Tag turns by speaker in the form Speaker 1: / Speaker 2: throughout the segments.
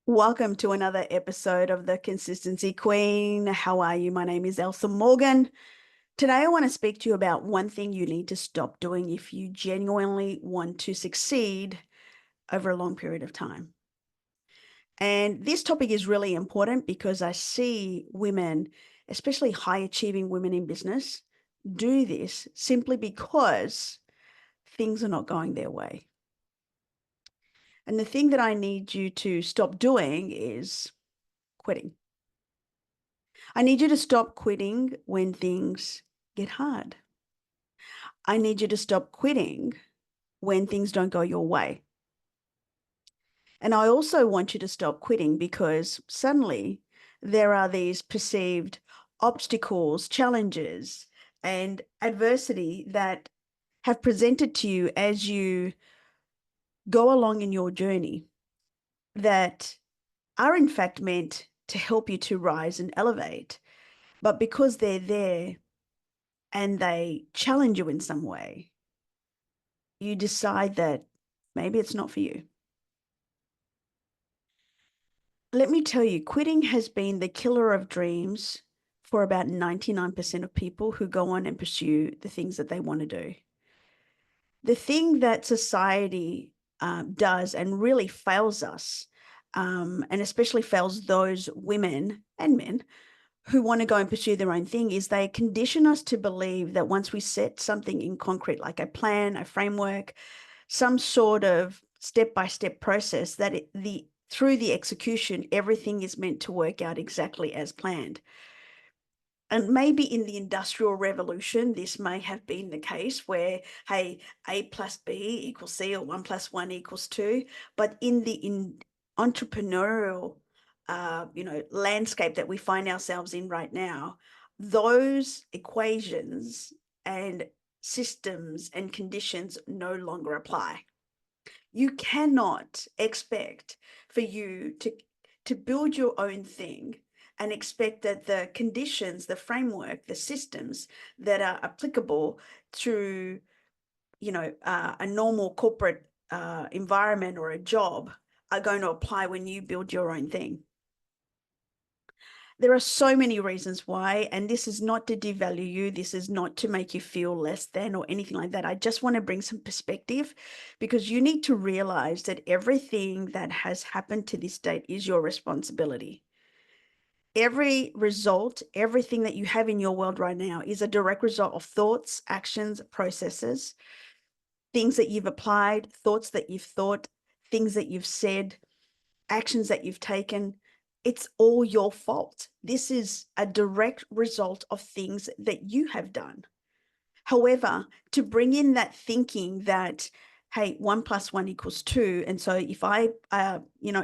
Speaker 1: Welcome to another episode of The Consistency Queen. How are you? My name is Elsa Morgan. Today, I want to speak to you about one thing you need to stop doing if you genuinely want to succeed over a long period of time. And this topic is really important because I see women, especially high achieving women in business, do this simply because things are not going their way. And the thing that I need you to stop doing is quitting. I need you to stop quitting when things get hard. I need you to stop quitting when things don't go your way. And I also want you to stop quitting because suddenly there are these perceived obstacles, challenges, and adversity that have presented to you as you go along in your journey that are in fact meant to help you to rise and elevate. But because they're there, and they challenge you in some way, you decide that maybe it's not for you. Let me tell you, quitting has been the killer of dreams for about 99% of people who go on and pursue the things that they want to do. The thing that society does and really fails us, and especially fails those women and men who want to go and pursue their own thing, is they condition us to believe that once we set something in concrete, like a plan, a framework, some sort of step-by-step process, that through the execution, everything is meant to work out exactly as planned. And maybe in the Industrial Revolution, this may have been the case where, hey, A plus B equals C, or 1 plus 1 equals 2. But in the entrepreneurial, landscape that we find ourselves in right now, those equations and systems and conditions no longer apply. You cannot expect for you to build your own thing and expect that the conditions, the framework, the systems that are applicable through, a normal corporate environment or a job are going to apply when you build your own thing. There are so many reasons why, and this is not to devalue you. This is not to make you feel less than or anything like that. I just want to bring some perspective because you need to realize that everything that has happened to this date is your responsibility. Every result, everything that you have in your world right now is a direct result of thoughts, actions, processes, things that you've applied, thoughts that you've thought, things that you've said, actions that you've taken. It's all your fault. This is a direct result of things that you have done. However, to bring in that thinking that, hey, 1 plus 1 equals 2, and so if I,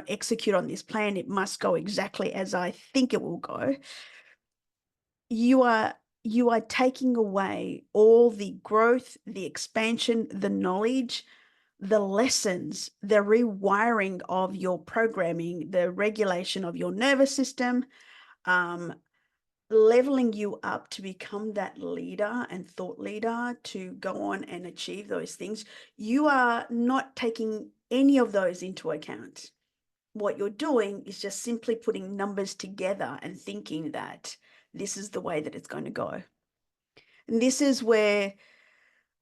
Speaker 1: execute on this plan, it must go exactly as I think it will go. You are taking away all the growth, the expansion, the knowledge, the lessons, the rewiring of your programming, the regulation of your nervous system, leveling you up to become that leader and thought leader to go on and achieve those things. You are not taking any of those into account. What you're doing is just simply putting numbers together and thinking that this is the way that it's going to go. And this is where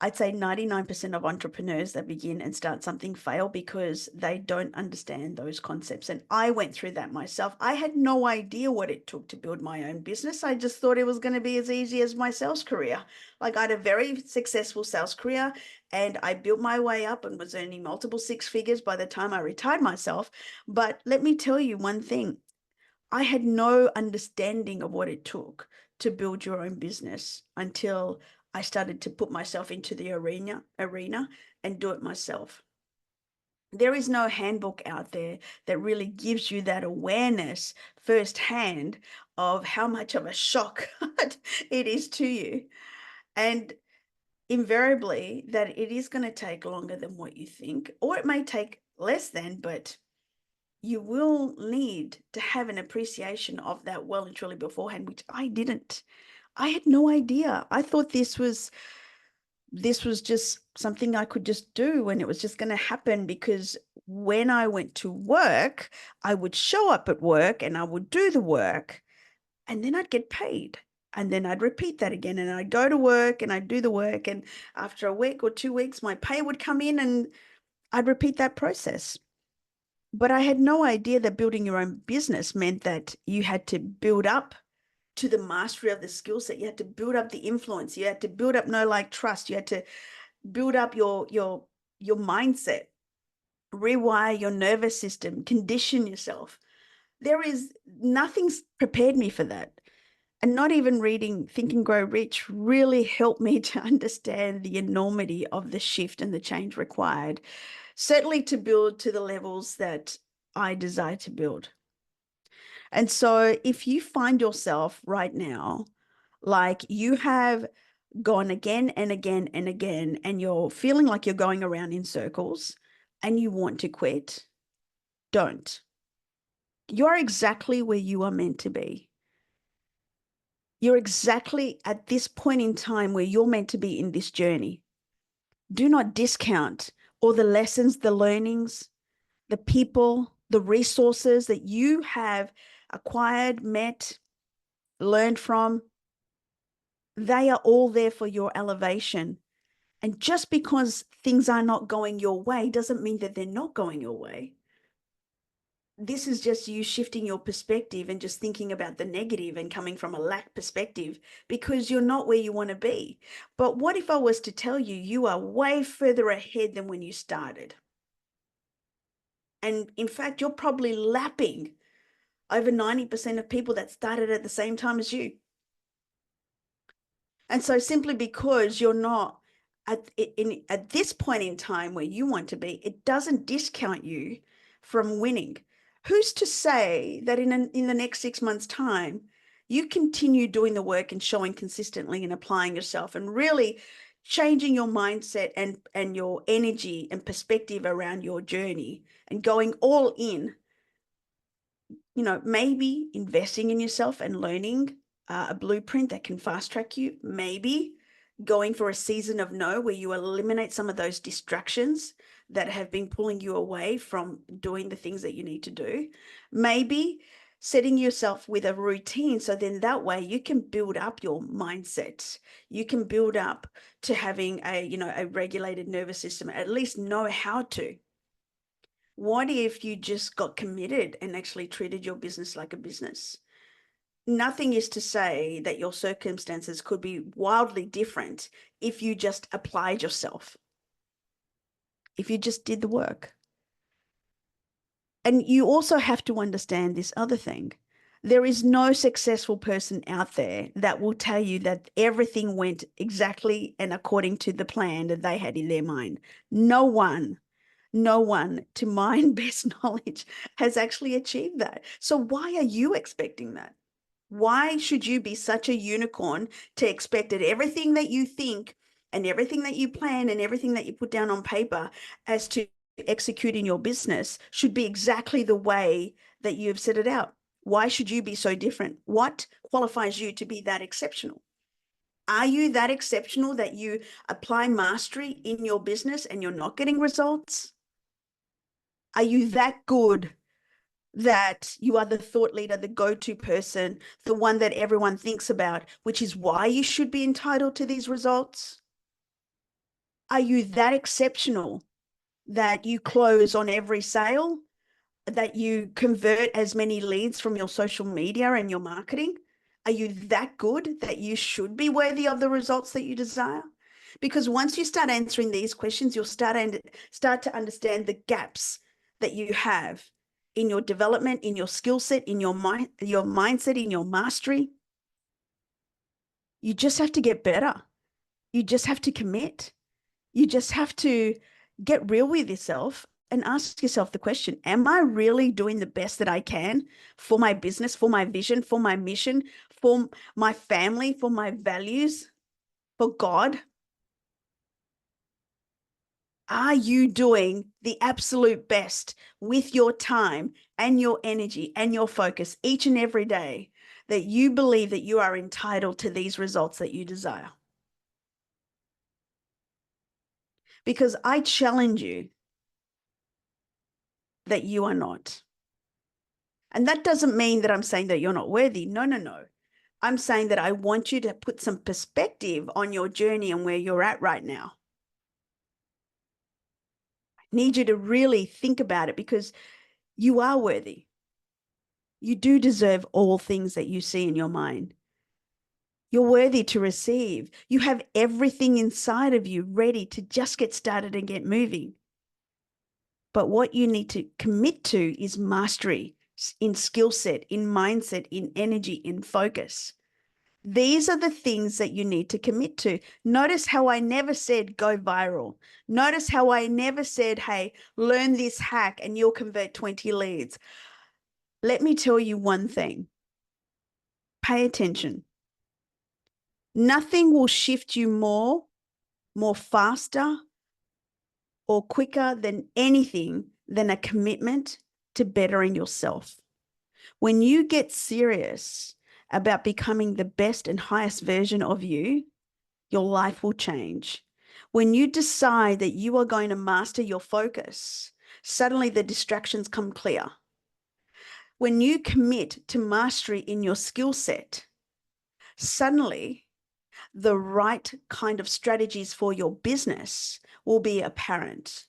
Speaker 1: I'd say 99% of entrepreneurs that begin and start something fail because they don't understand those concepts. And I went through that myself. I had no idea what it took to build my own business. I just thought it was going to be as easy as my sales career. Like, I had a very successful sales career and I built my way up and was earning multiple six figures by the time I retired myself. But let me tell you one thing. I had no understanding of what it took to build your own business until I started to put myself into the arena and do it myself. There is no handbook out there that really gives you that awareness firsthand of how much of a shock it is to you. And invariably, that it is going to take longer than what you think, or it may take less than, but you will need to have an appreciation of that well and truly beforehand, which I didn't. I had no idea. I thought this was just something I could just do and it was just going to happen because when I went to work, I would show up at work and I would do the work, and then I'd get paid. And then I'd repeat that again, and I'd go to work and I'd do the work. And after a week or 2 weeks, my pay would come in, and I'd repeat that process. But I had no idea that building your own business meant that you had to build up to the mastery of the skill set. You had to build up the influence. You had to build up know, like, trust. You had to build up your mindset, rewire your nervous system, condition yourself. There is nothing's prepared me for that. And not even reading Think and Grow Rich really helped me to understand the enormity of the shift and the change required, certainly to build to the levels that I desire to build. And so if you find yourself right now, like you have gone again and again and again, and you're feeling like you're going around in circles and you want to quit, don't. You're exactly where you are meant to be. You're exactly at this point in time where you're meant to be in this journey. Do not discount all the lessons, the learnings, the people, the resources that you have acquired, met, learned from. They are all there for your elevation. And just because things are not going your way doesn't mean that they're not going your way. This is just you shifting your perspective and just thinking about the negative and coming from a lack perspective, because you're not where you want to be. But what if I was to tell you, you are way further ahead than when you started? And in fact, you're probably lapping over 90% of people that started at the same time as you. And so simply because you're not at this point in time where you want to be, it doesn't discount you from winning. Who's to say that in the next 6 months' time, you continue doing the work and showing consistently and applying yourself and really changing your mindset and your energy and perspective around your journey and going all in, maybe investing in yourself and learning a blueprint that can fast track you, maybe going for a season of no where you eliminate some of those distractions that have been pulling you away from doing the things that you need to do, maybe setting yourself with a routine so then that way you can build up your mindset, you can build up to having a regulated nervous system, at least know how to. What if you just got committed and actually treated your business like a business? Nothing is to say that your circumstances could be wildly different if you just applied yourself, if you just did the work. And you also have to understand this other thing. There is no successful person out there that will tell you that everything went exactly and according to the plan that they had in their mind. No one, to my best knowledge, has actually achieved that. So why are you expecting that? Why should you be such a unicorn to expect that everything that you think and everything that you plan and everything that you put down on paper as to execute in your business should be exactly the way that you've set it out? Why should you be so different? What qualifies you to be that exceptional? Are you that exceptional that you apply mastery in your business and you're not getting results? Are you that good that you are the thought leader, the go-to person, the one that everyone thinks about, which is why you should be entitled to these results? Are you that exceptional that you close on every sale, that you convert as many leads from your social media and your marketing? Are you that good that you should be worthy of the results that you desire? Because once you start answering these questions, you'll start to understand the gaps that you have in your development, in your skill set, in your mindset, in your mastery. You just have to get better. You just have to commit. You just have to get real with yourself and ask yourself the question, am I really doing the best that I can for my business, for my vision, for my mission, for my family, for my values, for God? Are you doing the absolute best with your time and your energy and your focus each and every day that you believe that you are entitled to these results that you desire? Because I challenge you that you are not. And that doesn't mean that I'm saying that you're not worthy. No, no, no. I'm saying that I want you to put some perspective on your journey and where you're at right now. I need you to really think about it because you are worthy. You do deserve all things that you see in your mind. You're worthy to receive. You have everything inside of you ready to just get started and get moving. But what you need to commit to is mastery in skill set, in mindset, in energy, in focus. These are the things that you need to commit to. Notice how I never said go viral. Notice how I never said, hey, learn this hack and you'll convert 20 leads. Let me tell you one thing. Pay attention. Nothing will shift you more faster, or quicker than anything than a commitment to bettering yourself. When you get serious about becoming the best and highest version of you, your life will change. When you decide that you are going to master your focus, suddenly the distractions come clear. When you commit to mastery in your skill set, suddenly the right kind of strategies for your business will be apparent.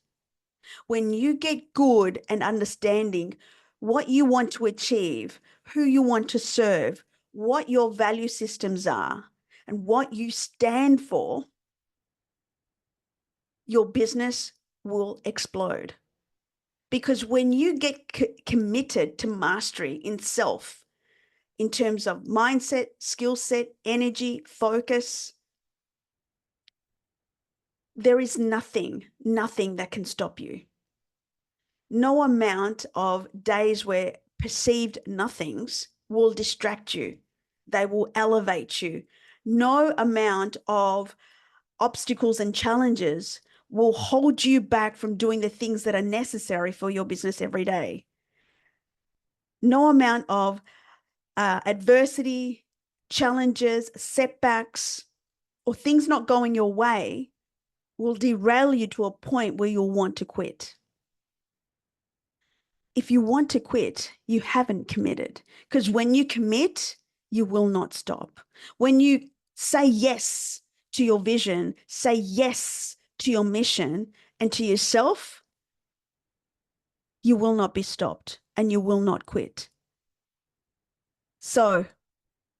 Speaker 1: When you get good and understanding what you want to achieve, who you want to serve, what your value systems are, and what you stand for, your business will explode. Because when you get committed to mastery in self, in terms of mindset, skill set, energy, focus, there is nothing that can stop you. No amount of days where perceived nothings will distract you. They will elevate you. No amount of obstacles and challenges will hold you back from doing the things that are necessary for your business every day. No amount of adversity, challenges, setbacks, or things not going your way will derail you to a point where you'll want to quit. If you want to quit, you haven't committed, because when you commit, you will not stop. When you say yes to your vision, say yes to your mission and to yourself, you will not be stopped and you will not quit. So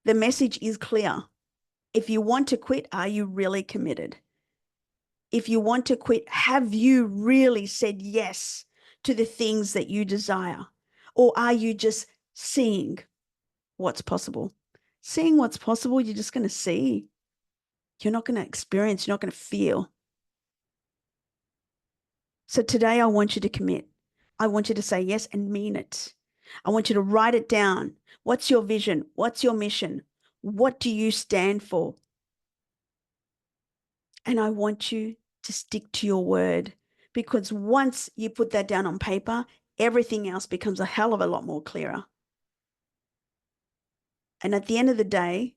Speaker 1: the message is clear. If you want to quit, are you really committed? If you want to quit, have you really said yes to the things that you desire? Or are you just seeing what's possible? Seeing what's possible, you're just going to see. You're not going to experience, you're not going to feel. So today I want you to commit. I want you to say yes and mean it. I want you to write it down. What's your vision? What's your mission? What do you stand for? And I want you to stick to your word, because once you put that down on paper, everything else becomes a hell of a lot more clearer. And at the end of the day,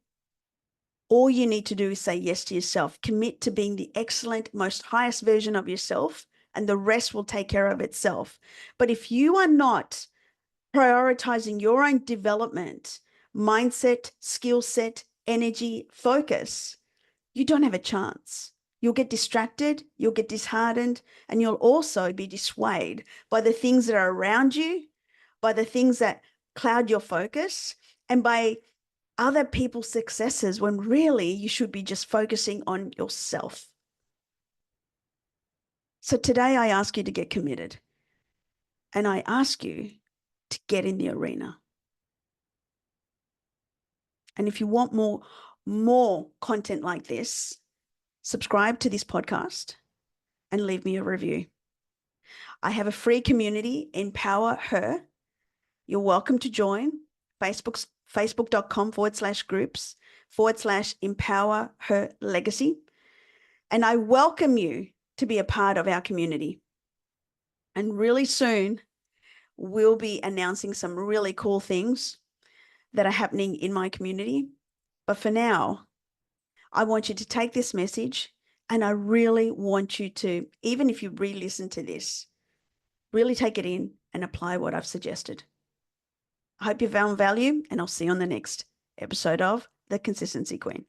Speaker 1: all you need to do is say yes to yourself. Commit to being the excellent, most highest version of yourself, and the rest will take care of itself. But if you are not prioritizing your own development, mindset, skill set, energy, focus, you don't have a chance. You'll get distracted, you'll get disheartened, and you'll also be dissuaded by the things that are around you, by the things that cloud your focus, and by other people's successes, when really you should be just focusing on yourself. So today I ask you to get committed, and I ask you to get in the arena. And if you want more content like this, subscribe to this podcast and leave me a review. I have a free community, Empower Her. You're welcome to join. Facebook.com/groups/Empower Her Legacy. And I welcome you to be a part of our community. And really soon, we'll be announcing some really cool things that are happening in my community. But for now, I want you to take this message, and I really want you to, even if you re-listen to this, really take it in and apply what I've suggested. I hope you found value, and I'll see you on the next episode of The Consistency Queen.